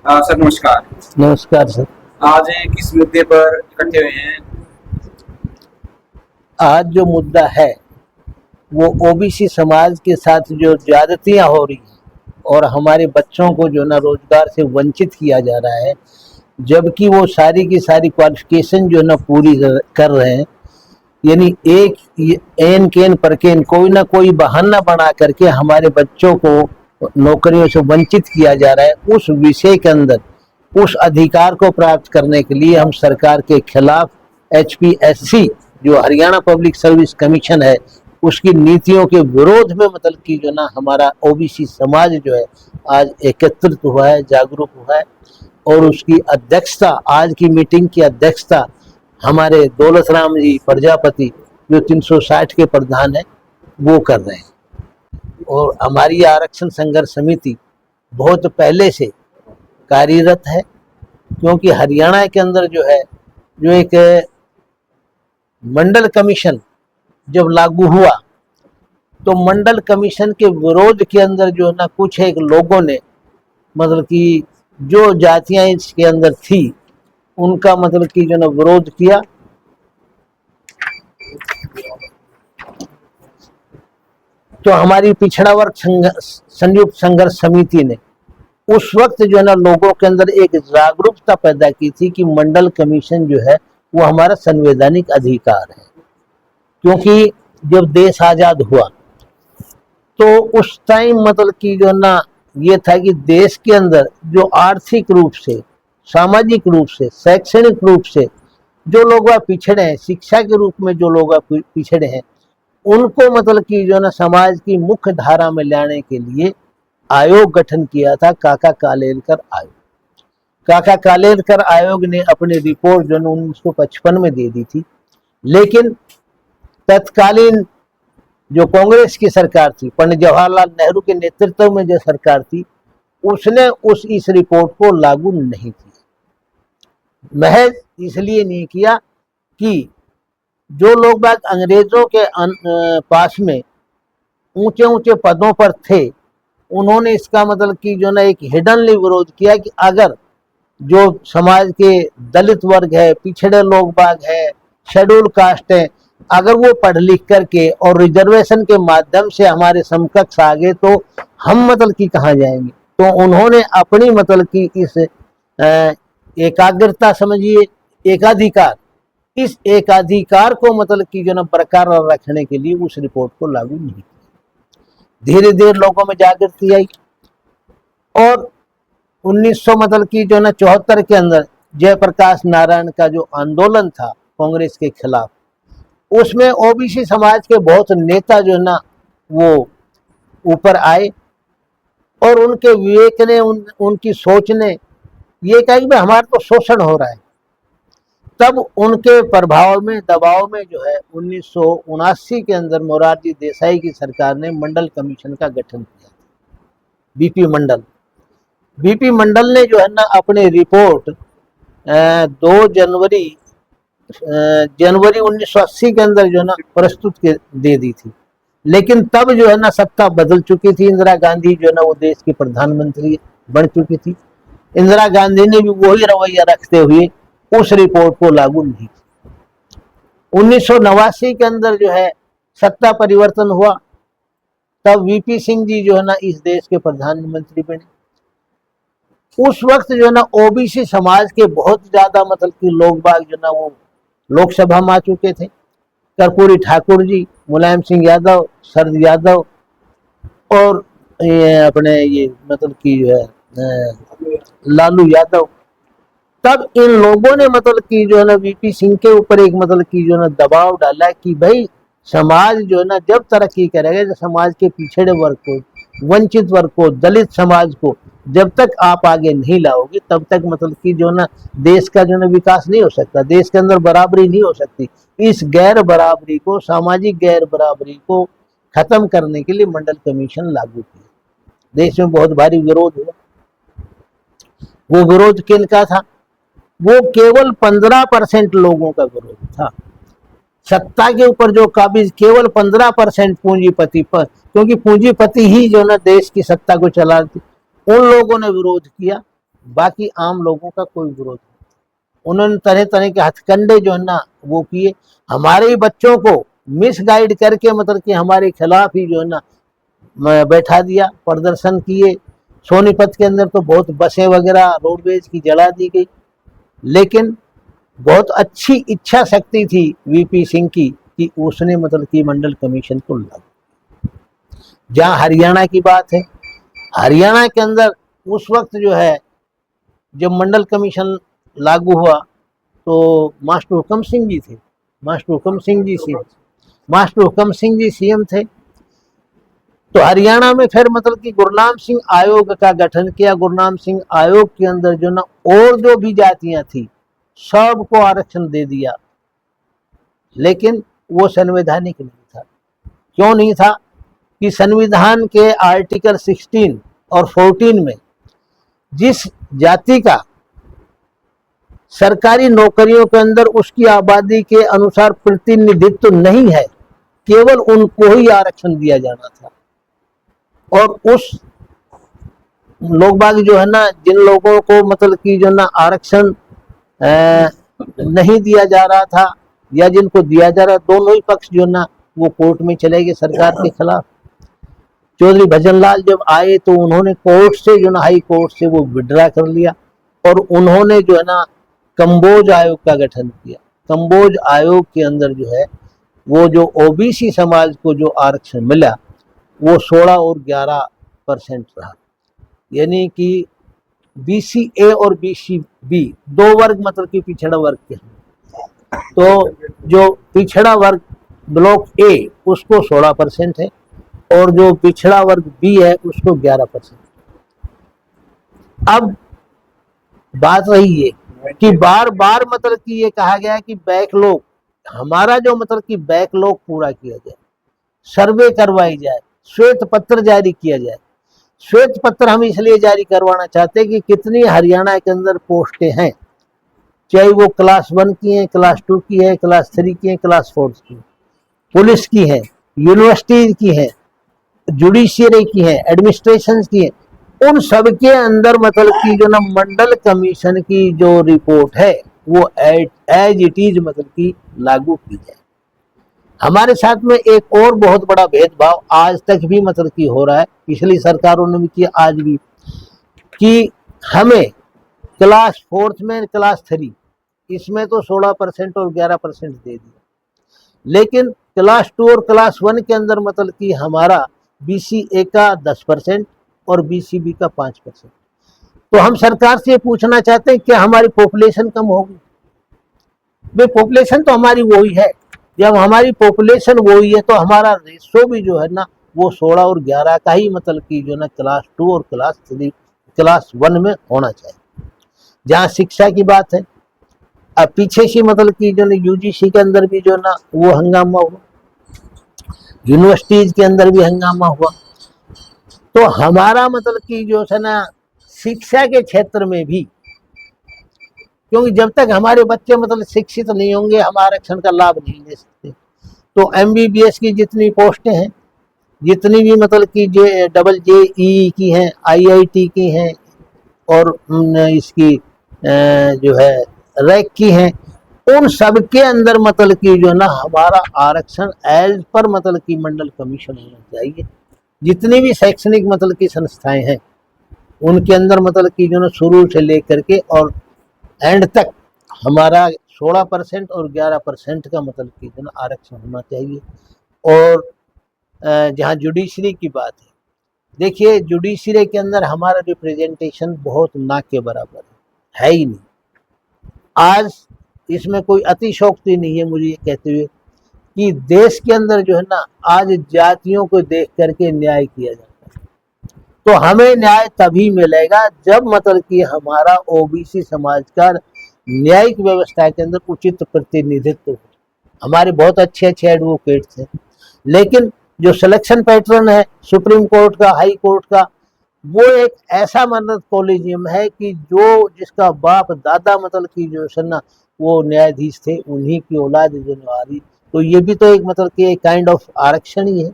Sir नमस्कार। नमस्कार sir. आज किस मुद्दे पर इकट्ठे हुए हैं? आज जो मुद्दा है वो ओबीसी समाज के साथ जो ज्यादतियां हो रही हैं और हमारे बच्चों को जो ना रोजगार से वंचित किया जा रहा है, जबकि वो सारी की सारी क्वालिफिकेशन जो ना पूरी कर रहे हैं। यानी एक एन केन परकेन कोई ना कोई बहाना बना करके हमारे बच्चों को नौकरियों से वंचित किया जा रहा है। उस विषय के अंदर उस अधिकार को प्राप्त करने के लिए हम सरकार के खिलाफ HPSC जो हरियाणा पब्लिक सर्विस कमीशन है उसकी नीतियों के विरोध में मतलब कि जो ना हमारा ओबीसी समाज जो है आज एकत्रित हुआ है, जागरूक हुआ है। और उसकी अध्यक्षता, आज की मीटिंग की अध्यक्षता हमारे दौलत राम जी प्रजापति जो 360 के प्रधान है वो कर रहे हैं। और हमारी आरक्षण संघर्ष समिति बहुत पहले से कार्यरत है, क्योंकि हरियाणा के अंदर जो है जो एक मंडल कमीशन जब लागू हुआ तो मंडल कमीशन के विरोध के अंदर जो है ना कुछ एक लोगों ने मतलब कि जो जातियां इसके अंदर थी उनका मतलब कि जो ना विरोध किया। तो हमारी पिछड़ा वर्ग संयुक्त संघर्ष समिति ने उस वक्त जो है ना लोगों के अंदर एक जागरूकता पैदा की थी कि मंडल कमीशन जो है वो हमारा संवैधानिक अधिकार है। क्योंकि जब देश आजाद हुआ तो उस टाइम मतलब कि जो ना ये था कि देश के अंदर जो आर्थिक रूप से, सामाजिक रूप से, शैक्षणिक रूप से जो लोग पिछड़े हैं, शिक्षा के रूप में जो लोग पिछड़े हैं, उनको मतलब कि जो ना समाज की मुख्य धारा में लाने के लिए आयोग गठन किया था, काका कालेलकर आयोग। काका कालेलकर आयोग ने अपनी रिपोर्ट जो 1955 में दे दी थी। लेकिन तत्कालीन जो कांग्रेस की सरकार थी, पंडित जवाहरलाल नेहरू के नेतृत्व में जो सरकार थी, उसने इस रिपोर्ट को लागू नहीं किया। महज इसलिए नहीं किया कि जो लोग बाग अंग्रेजों के पास में ऊंचे ऊंचे पदों पर थे, उन्होंने इसका मतलब कि जो ना एक हिडनली विरोध किया कि अगर जो समाज के दलित वर्ग है, पिछड़े लोग बाग है, शेड्यूल कास्ट है, अगर वो पढ़ लिख करके और रिजर्वेशन के माध्यम से हमारे समकक्ष आ गए तो हम मतलब कि कहाँ जाएंगे। तो उन्होंने अपनी मतलब कि इस एकाग्रता समझिए, एकाधिकार, इस एकाधिकार को मतलब कि जो ना बरकरार रखने के लिए उस रिपोर्ट को लागू नहीं किया। धीरे धीरे लोगों में जागृति आई और 1900 मतलब कि जो ना 74 के अंदर जयप्रकाश नारायण का जो आंदोलन था कांग्रेस के खिलाफ, उसमें ओबीसी समाज के बहुत नेता जो ना वो ऊपर आए और उनके विवेक ने उनकी सोच ने ये कहा कि हमारा तो शोषण हो रहा है। तब उनके प्रभाव में, दबाव में जो है 1979 के अंदर मोरारजी देसाई की सरकार ने मंडल कमीशन का गठन किया। बीपी मंडल ने जो है ना अपनी रिपोर्ट 2 जनवरी 1980 के अंदर जो है ना प्रस्तुत दे दी थी। लेकिन तब जो है ना सत्ता बदल चुकी थी, इंदिरा गांधी जो है ना वो देश की प्रधानमंत्री बन चुकी थी। इंदिरा गांधी ने भी वही रवैया रखते हुए उस रिपोर्ट को लागू नहीं किया। 1989 के अंदर जो है सत्ता परिवर्तन हुआ, तब वीपी सिंह जी जो है ना इस देश के प्रधानमंत्री बने। उस वक्त जो है ना ओबीसी समाज के बहुत ज्यादा मतलब कि लोग बाग जो ना वो लोकसभा में आ चुके थे। कर्पूरी ठाकुर जी, मुलायम सिंह यादव, शरद यादव और अपने ये मतलब कि जो है लालू यादव। तब इन लोगों ने मतलब कि जो है ना वीपी सिंह के ऊपर एक मतलब कि जो है ना दबाव डाला कि भाई समाज जो है ना जब तरक्की करेगा, जब समाज के पिछड़े वर्ग को, वंचित वर्ग को, दलित समाज को जब तक आप आगे नहीं लाओगे तब तक मतलब कि जो ना देश का जो ना विकास नहीं हो सकता, देश के अंदर बराबरी नहीं हो सकती। इस गैर बराबरी को, सामाजिक गैर बराबरी को खत्म करने के लिए मंडल कमीशन लागू किया। देश में बहुत भारी विरोध हुआ। वो विरोध किनका था? वो केवल 15% लोगों का विरोध था। सत्ता के ऊपर जो काबिज केवल 15% पूंजीपति पर, क्योंकि पूंजीपति ही जो ना देश की सत्ता को चलाते, उन लोगों ने विरोध किया बाकी आम लोगों का कोई विरोध नहीं। उन्होंने तरह तरह के हथकंडे जो है ना वो किए, हमारे ही बच्चों को मिसगाइड करके मतलब कि हमारे खिलाफ ही जो है ना बैठा दिया, प्रदर्शन किए। सोनीपत के अंदर तो बहुत बसें वगैरह रोडवेज की जला दी गई। लेकिन बहुत अच्छी इच्छा शक्ति थी वीपी सिंह की कि उसने मतलब कि मंडल कमीशन को लागू। जहां हरियाणा की बात है, हरियाणा के अंदर उस वक्त जो है जब मंडल कमीशन लागू हुआ तो मास्टर हुकम सिंह जी थे, मास्टर हुकम सिंह जी सीएम थे। तो हरियाणा में फिर मतलब कि गुरनाम सिंह आयोग का गठन किया। गुरनाम सिंह आयोग के अंदर जो ना और जो भी जातियां थी सबको आरक्षण दे दिया, लेकिन वो संवैधानिक नहीं था। क्यों नहीं था? कि संविधान के आर्टिकल 16 और 14 में जिस जाति का सरकारी नौकरियों के अंदर उसकी आबादी के अनुसार प्रतिनिधित्व नहीं है, केवल उनको ही आरक्षण दिया जाना था। और उस लोग बाग जो है ना, जिन लोगों को मतलब कि जो ना आरक्षण नहीं दिया जा रहा था या जिनको दिया जा रहा, दोनों ही पक्ष जो ना वो कोर्ट में चले गए सरकार के खिलाफ। चौधरी भजनलाल जब आए तो उन्होंने कोर्ट से जो ना हाई कोर्ट से वो विड्रा कर लिया और उन्होंने जो है ना कंबोज आयोग का गठन किया। कंबोज आयोग के अंदर जो है वो जो ओबीसी समाज को जो आरक्षण मिला वो 16 और 11% रहा। यानी कि BCA और BCB दो वर्ग मतलब कि पिछड़ा वर्ग के हैं। तो जो पिछड़ा वर्ग ब्लॉक A उसको 16% है और जो पिछड़ा वर्ग B है उसको 11%। अब बात रही है कि बार बार मतलब कि ये कहा गया कि बैकलॉग, हमारा जो मतलब कि बैकलॉग पूरा किया जाए, सर्वे करवाई जाए, श्वेत पत्र जारी किया जाए। श्वेत पत्र हम इसलिए जारी करवाना चाहते हैं कि कितनी हरियाणा के अंदर पोस्टें हैं, चाहे वो क्लास 1 की हैं, क्लास 2 की है, क्लास 3 की है, क्लास 4 की, पुलिस की है, यूनिवर्सिटी की है, जुडिशियरी की है, एडमिनिस्ट्रेशन की है, उन सब के अंदर मतलब कि जो ना मंडल कमीशन की जो रिपोर्ट है वो एज इट इज मतलब कि लागू की जाए। हमारे साथ में एक और बहुत बड़ा भेदभाव आज तक भी मतलब कि हो रहा है, पिछली सरकारों ने भी किया, आज भी, कि हमें क्लास 4 में क्लास 3 इसमें तो 16% और 11% दे दिया, लेकिन क्लास 2 और क्लास 1 के अंदर मतलब कि हमारा BCA का 10% और BCB का 5%। तो हम सरकार से पूछना चाहते हैं कि हमारी पॉपुलेशन कम होगी? वे पॉपुलेशन तो हमारी वही है। जब हमारी पॉपुलेशन वही है तो हमारा रेशो भी जो है ना वो 16 और 11 का ही मतलब कि जो ना क्लास 2 और क्लास 3 क्लास 1 में होना चाहिए। जहाँ शिक्षा की बात है, अब पीछे से मतलब कि जो ना UGC के अंदर भी जो ना वो हंगामा हुआ, यूनिवर्सिटीज के अंदर भी हंगामा हुआ। तो हमारा मतलब कि जो है ना शिक्षा के क्षेत्र में भी, क्योंकि जब तक हमारे बच्चे मतलब शिक्षित नहीं होंगे हम आरक्षण का लाभ नहीं ले सकते। तो MBBS की जितनी पोस्टें हैं, जितनी भी मतलब कि JEE की हैं, IIT की हैं और इसकी जो है रैक की हैं, उन सब के अंदर मतलब कि जो ना हमारा आरक्षण एज पर मतलब कि मंडल कमीशन होना चाहिए। जितनी भी शैक्षणिक मतलब की संस्थाएं हैं उनके अंदर मतलब कि जो ना शुरू से लेकर के और एंड तक हमारा 16% और 11% का मतलब कि जो ना आरक्षण होना चाहिए। और जहाँ जुडिशरी की बात है, देखिए जुडिशरी के अंदर हमारा रिप्रेजेंटेशन बहुत ना के बराबर है ही नहीं। आज इसमें कोई अतिशोक्ति नहीं है मुझे ये कहते हुए कि देश के अंदर जो है ना आज जातियों को देख करके न्याय किया जाता है। तो हमें न्याय तभी मिलेगा जब मतलब कि हमारा OBC समाज का न्यायिक व्यवस्था के अंदर उचित प्रतिनिधित्व हो। हमारे बहुत अच्छे अच्छे एडवोकेट्स हैं, लेकिन जो सिलेक्शन पैटर्न है सुप्रीम कोर्ट का, हाई कोर्ट का, वो एक ऐसा मतलब कॉलेजियम है कि जो जिसका बाप दादा मतलब कि जो है ना वो न्यायाधीश थे, उन्हीं की औलाद जो आ रही, तो ये भी तो एक मतलब कि एक काइंड ऑफ आरक्षण ही है।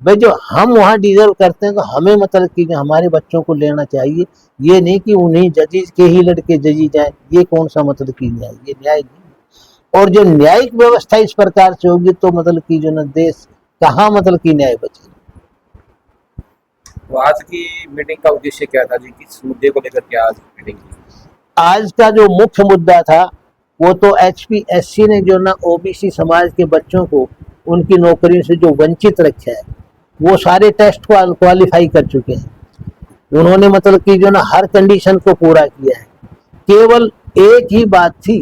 भाई जो हम वहाँ डिजर्व करते हैं तो हमें मतलब कि हमारे बच्चों को लेना चाहिए। ये नहीं कि उन्हीं जजेस के ही लड़के जजी जाए, ये कौन सा मतलब कि न्याय, ये न्याय नहीं। और जो न्यायिक व्यवस्था इस प्रकार से होगी तो मतलब कि जो ना देश कहाँ मतलब कि न्याय बचेगा। तो आज की मीटिंग का उद्देश्य क्या था जी, किस मुद्दे को लेकर के आज मीटिंग की? आज का जो मुख्य मुद्दा था वो तो HPSC ने जो ना OBC समाज के बच्चों को उनकी नौकरी से जो वंचित रखा है वो सारे टेस्ट को क्वालिफाई कर चुके हैं। उन्होंने मतलब कि जो ना हर कंडीशन को पूरा किया है। केवल एक ही बात थी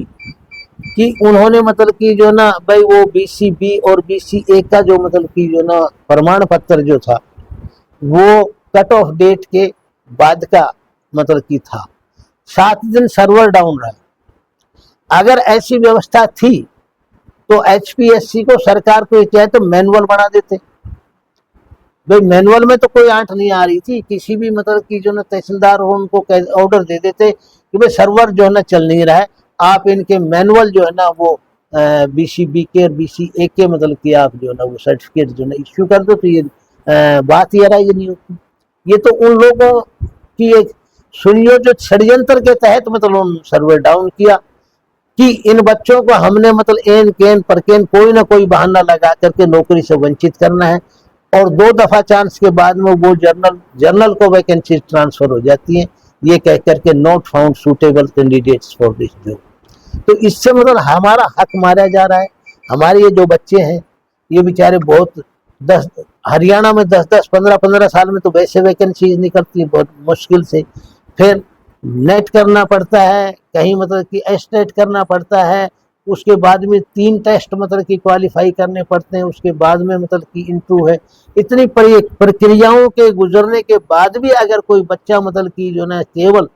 कि उन्होंने मतलब कि जो ना भाई वो BC-B और BC-A का जो मतलब कि जो ना प्रमाण पत्र जो था वो कट ऑफ डेट के बाद का मतलब कि था। 7 दिन सर्वर डाउन रहा। अगर ऐसी व्यवस्था थी तो HPSC को सरकार को चाहे तो मैनुअल बना देते। भाई मैनुअल में तो कोई आंट नहीं आ रही थी, किसी भी मतलब कि जो ना तहसीलदार हो उनको ऑर्डर दे देते कि भाई सर्वर जो है ना चल नहीं रहा है, आप इनके मैनुअल जो है ना वो BC-B के और BC-A के मतलब कि आप जो है ना वो सर्टिफिकेट जो है ना इश्यू कर दो, तो ये बात ये राइज नहीं होती। ये तो उन लोगों की एक सुनियोजित षड्यंत्र के तहत मतलब सर्वर डाउन किया कि इन बच्चों को हमने मतलब एन केन परकेन कोई ना कोई बहाना लगा करके नौकरी से वंचित करना है। और 2 दफा चांस के बाद में वो जर्नल को वैकेंसी ट्रांसफर हो जाती है, ये कह करके not found suitable candidates for this job. तो इससे मतलब हमारा हक मारा जा रहा है। हमारे ये जो बच्चे हैं ये बेचारे बहुत 10 हरियाणा में 10-10 15-15 साल में तो वैसे वैकेंसी निकलती है बहुत मुश्किल से। फिर नेट करना पड़ता है, कहीं मतलब कि एस्टेट करना पड़ता है, उसके बाद में 3 टेस्ट मतलब कि क्वालिफाई करने पड़ते हैं, उसके बाद में मतलब कि इंटरव्यू है। इतनी प्रक्रियाओं के गुजरने के बाद भी अगर कोई बच्चा मतलब कि जो ना केवल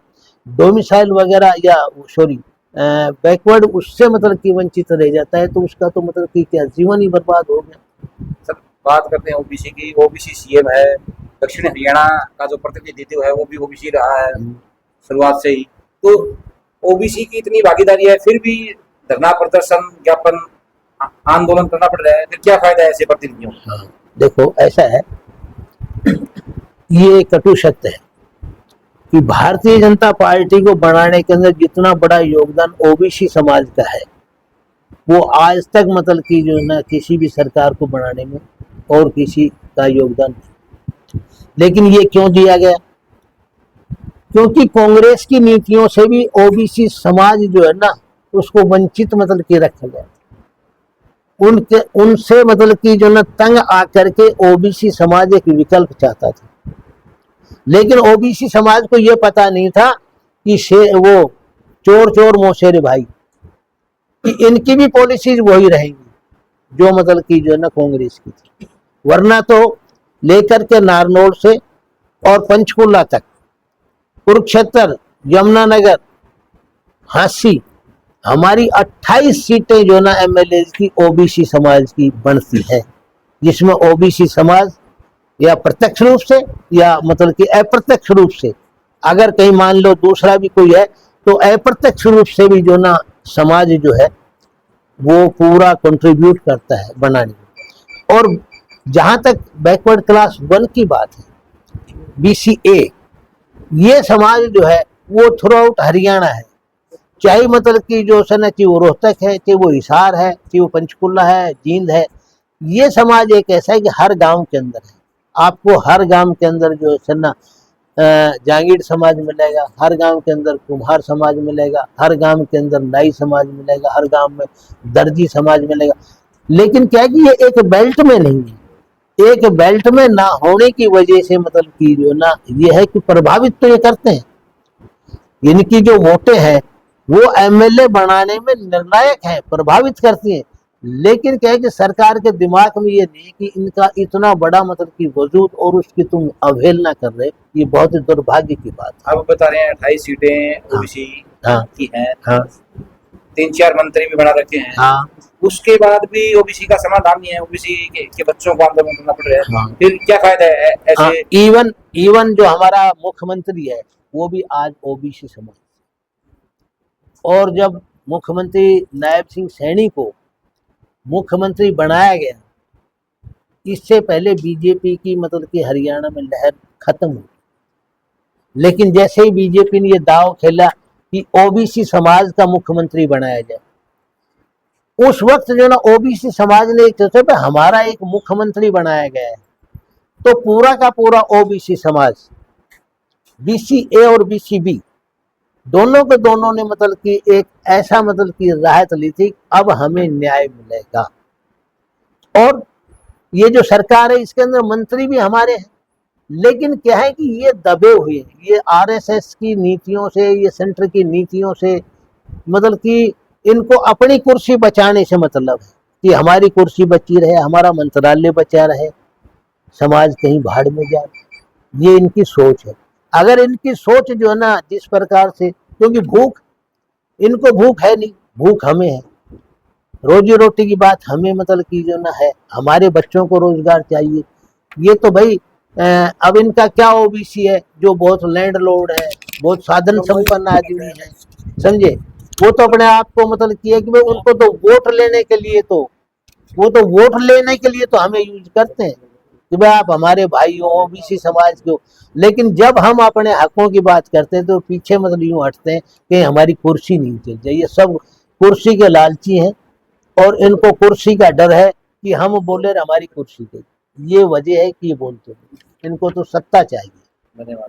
डोमिसाइल वगैरह या सॉरी बैकवर्ड उससे मतलब कि वंचित रह जाता है तो उसका तो मतलब कि क्या जीवन ही बर्बाद हो गया। सर, बात करते हैं ओबीसी की। ओबीसी सीएम है, दक्षिण हरियाणा का जो प्रतिनिधित्व है वो भी ओबीसी रहा है शुरुआत से ही। तो ओबीसी की इतनी भागीदारी है, फिर भी धरना प्रदर्शन ज्ञापन आंदोलन करना पड़ रहा है, फिर क्या फायदा है ऐसे प्रतिनिधियों को? हाँ, देखो ऐसा है, ये कटु सत्य है कि भारतीय जनता पार्टी को बनाने के अंदर जितना बड़ा योगदान OBC समाज का है वो आज तक मतलब कि जो है ना किसी भी सरकार को बनाने में और किसी का योगदान नहीं। लेकिन ये क्यों दिया गया? क्योंकि कांग्रेस की नीतियों से भी OBC समाज जो है ना उसको वंचित मतलब कि रखा गया। उनके उनसे मतलब कि जो ना तंग आकर के OBC समाज एक विकल्प चाहता था। लेकिन OBC समाज को यह पता नहीं था कि वो चोर चोर मोशेरे भाई, कि इनकी भी पॉलिसीज वही रहेंगी जो मतलब कि जो है ना कांग्रेस की थी। वरना तो लेकर के नारनौल से और पंचकुला तक, कुरुक्षेत्र, यमुनानगर, झांसी, हमारी 28 सीटें जो ना MLA की OBC समाज की बनती है, जिसमें OBC समाज या प्रत्यक्ष रूप से या मतलब कि अप्रत्यक्ष रूप से, अगर कहीं मान लो दूसरा भी कोई है तो अप्रत्यक्ष रूप से भी जो ना समाज जो है वो पूरा कंट्रीब्यूट करता है बनाने में। और जहां तक बैकवर्ड क्लास 1 की बात है, BC-A, ये समाज जो है वो थ्रू आउट हरियाणा है। चाहे मतलब कि जो है ना कि वो रोहतक है, चाहे वो हिसार है, चाहे वो पंचकुला है, जींद है, ये समाज एक ऐसा है कि हर गांव के अंदर है। आपको हर गांव के अंदर जो है ना जागीर समाज मिलेगा, हर गांव के अंदर कुम्हार समाज मिलेगा, हर गांव के अंदर नाई समाज मिलेगा, हर गांव में दर्जी समाज मिलेगा। लेकिन क्या है कि ये एक बेल्ट में नहीं है। एक बेल्ट में ना होने की वजह से मतलब कि जो ना ये है कि प्रभावित तो ये करते हैं, इनकी जो वोटें हैं वो MLA बनाने में निर्णायक है, प्रभावित करती हैं। लेकिन क्या है कि सरकार के दिमाग में ये नहीं कि इनका इतना बड़ा मतलब कि वजूद और उसकी तुम अवहेलना कर रहे, ये बहुत ही दुर्भाग्य की बात है। आप बता रहे हैं 28 सीटें हाँ ओबीसी हाँ की हैं, हाँ 3-4 मंत्री भी बना रखे हैं। हाँ उसके बाद भी ओबीसी का समाधान नहीं है, ओबीसी के बच्चों को आंदोलन करना पड़ रहा है। हाँ फिर क्या फायदा है हाँ, ऐसे? इवन जो हमारा मुख्यमंत्री है वो भी आज OBC समाज। और जब मुख्यमंत्री नायब सिंह सैनी को मुख्यमंत्री बनाया गया इससे पहले बीजेपी की मतलब कि हरियाणा में लहर खत्म हुई, लेकिन जैसे ही बीजेपी ने ये दाव खेला कि ओबीसी समाज का मुख्यमंत्री बनाया जाए, उस वक्त जो ना ओबीसी समाज ने एक सोचा कि हमारा एक मुख्यमंत्री बनाया गया है, तो पूरा का पूरा ओबीसी समाज, बीसी ए और बीसी बी दोनों के दोनों ने मतलब कि एक ऐसा मतलब कि राहत ली थी, अब हमें न्याय मिलेगा। और ये जो सरकार है इसके अंदर मंत्री भी हमारे हैं, लेकिन क्या है कि ये दबे हुए हैं, ये आरएसएस की नीतियों से, ये सेंटर की नीतियों से मतलब कि इनको अपनी कुर्सी बचाने से मतलब है कि हमारी कुर्सी बची रहे, हमारा मंत्रालय बचा रहे, समाज कहीं भाड़ में जाए, ये इनकी सोच है। अगर इनकी सोच जो है ना जिस प्रकार से, क्योंकि भूख इनको भूख है नहीं, भूख हमें है, रोजी रोटी की बात हमें मतलब की जो ना है, हमारे बच्चों को रोजगार चाहिए। ये तो भाई अब इनका क्या ओबीसी है जो बहुत लैंडलॉर्ड है, बहुत साधन संपन्न आदमी है, समझे, वो तो अपने आप को मतलब किया कि भाई उनको तो वोट लेने के लिए, तो वो तो वोट लेने के लिए तो हमें यूज करते हैं कि भाई आप हमारे भाई हो, ओबीसी समाज के हो, लेकिन जब हम अपने हकों की बात करते हैं तो पीछे मतलब यूं हटते हैं कि हमारी कुर्सी नहीं चल जाए। ये सब कुर्सी के लालची हैं और इनको कुर्सी का डर है कि हम बोले हमारी कुर्सी गई, ये वजह है कि ये बोलते हैं, इनको तो सत्ता चाहिए। धन्यवाद।